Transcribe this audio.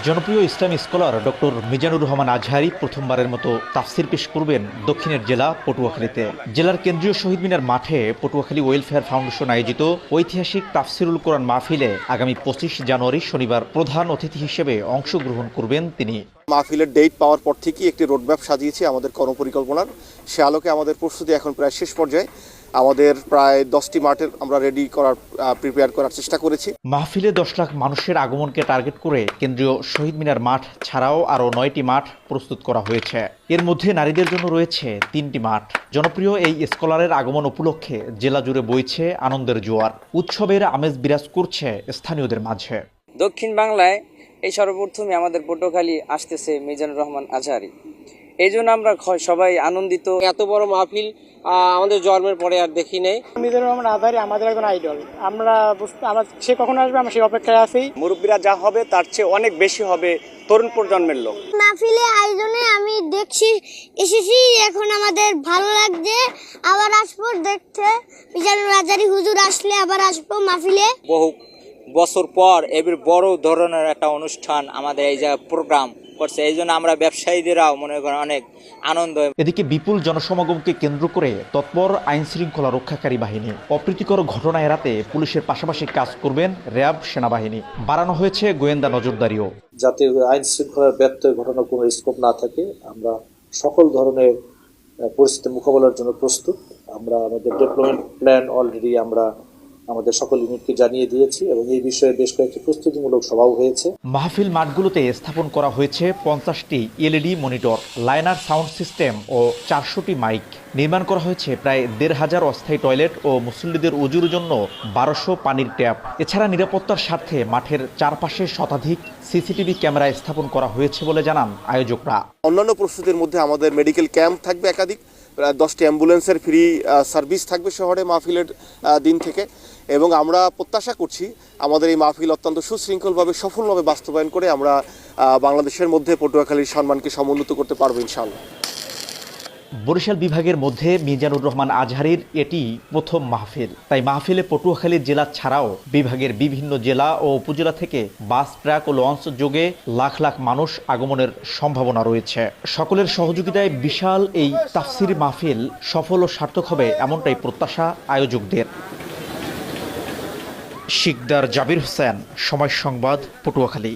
জনপ্রিয় ইসলামী scholar doctor Mizanur Rahman Azhari প্রথমবারের মতো তাফসির পেশ করবেন দক্ষিণের জেলা পটুয়াখালীতে। জেলার কেন্দ্রীয় শহীদ মিনার মাঠে পটুয়াখালী ওয়েলফেয়ার ফাউন্ডেশন আয়োজিত ঐতিহাসিক তাফসিরুল কোরআন মাহফিলে আগামী 25 জানুয়ারি শনিবার প্রধান অতিথি হিসেবে অংশগ্রহণ করবেন তিনি। মাহফিলের ডেট পাওয়ার পর থেকেই একটি রোডম্যাপ সাজিয়েছি আমাদের কর্মপরিকল্পনার। সে আলোকে আমাদের প্রস্তুতি এখন প্রায় শেষ পর্যায়ে। আমাদের প্রায় 10টি মাঠের আমরা প্রিপেয়ার করার চেষ্টা করেছি। মাহফিলে 10 লাখ মানুষের আগমনকে টার্গেট করে কেন্দ্রীয় শহীদ মিনার মাঠ ছাড়াও আরও 9টি মাঠ প্রস্তুত করা হয়েছে। এর মধ্যে নারীদের জন্য রয়েছে 3টি মাঠ। জনপ্রিয় এই স্কলারের আগমন উপলক্ষে জেলা জুড়ে বইছে আনন্দের জোয়ার। উৎসবের আমেজ বিরাজ করছে স্থানীয়দের মাঝে। দক্ষিণ বাংলায় এই সর্বপ্রথমে আমাদের পটুয়াখালী আসতেছে মিজানুর রহমান আজহারি। এই জন্য আমরা সবাই আনন্দিত। এত বড় মাহফিল আমাদের জন্মের পরে আর দেখি নেই। মিজানুর রহমান আজহারি আমাদের একজন আইডল। আমরা সে কখন আসবে আমরা সেই অপেক্ষায় আছি। মুরব্বীরা যা হবে তার চেয়ে অনেক বেশি হবে তরুণ প্রজন্মের লোক। মাহফিলে আয়োজনে আমি এসেছি, এখন আমাদের ভালো লাগছে। আবার আসবো দেখতে, মিজানুর আজহারি হুজুর আসলে আবার আসবো মাহফিলে। বহু বছর পর এবার বড় ধরনের একটা অনুষ্ঠান আমাদের এই জায়গায় প্রোগ্রাম করছে, এই জন্য আমরা ব্যবসায়ীদেরাও মনে করেন অনেক আনন্দ। এদিকে বিপুল জনসমাগমকে কেন্দ্র করে তৎপর আইন শৃঙ্খলা রক্ষাকারী বাহিনী। অপ্রীতিকর ঘটনা এড়াতে পুলিশের পাশাপাশি কাজ করবেন র্যাব সেনাবাহিনী। বাড়ানো হয়েছে গোয়েন্দা নজরদারিও। যাতে আইন শৃঙ্খলার ব্যত্যয় ঘটনার কোনো স্কোপ না থাকে, আমরা সকল ধরনের পরিস্থিতি মোকাবেলার জন্য প্রস্তুত। আমরা আমাদের ডেভেলপমেন্ট প্ল্যান অলরেডি আমরা আমাদের সকল ইউনিটকে জানিয়ে দিয়েছি এবং এই বিষয়ে বেশ কয়েকটি প্রস্তুতিমূলক সভাও হয়েছে। মাহফিল মাঠগুলোতে স্থাপন করা হয়েছে 50টি LED monitor, liner sound system ও 400টি মাইক। নির্মাণ করা হয়েছে প্রায় 1,500 অস্থায়ী টয়লেট ও মুসল্লিদের উজুর জন্য 1200 পানির ট্যাপ। এছাড়া নিরাপত্তার স্বার্থে মাঠের চারপাশে শতাধিক সিসিটিভি ক্যামেরা স্থাপন করা হয়েছে বলে জানান আয়োজকরা। অন্যান্য প্রস্তুতির মধ্যে আমাদের মেডিকেল ক্যাম্প থাকবে একাধিক, 10টি অ্যাম্বুলেন্সের ফ্রি সার্ভিস থাকবে শহরে মাহফিলের দিন থেকে। এবং আমরা প্রত্যাশা করছি আমাদের এই মাহফিল অত্যন্ত সুশৃঙ্খলভাবে সফলভাবে বাস্তবায়ন করে আমরা বাংলাদেশের মধ্যে পটুয়াখালীর সম্মানকে সমুন্নত করতে পারবো ইনশাআল্লাহ। বরিশাল বিভাগের মধ্যে মিজানুর রহমান আজহারির এটি প্রথম মাহফিল। তাই মাহফিলে পটুয়াখালী জেলা ছাড়াও বিভাগের বিভিন্ন জেলা ও উপজেলা থেকে বাস, ট্রাক ও লঞ্চ যোগে লাখ লাখ মানুষ আগমনের সম্ভাবনা রয়েছে। সকলের সহযোগিতায় বিশাল এই তাফসির মাহফিল সফল ও সার্থক হবে এমনটাই প্রত্যাশা আয়োজকদের। শিকদার জাবির হোসেন, সময় সংবাদ, পটুয়াখালী।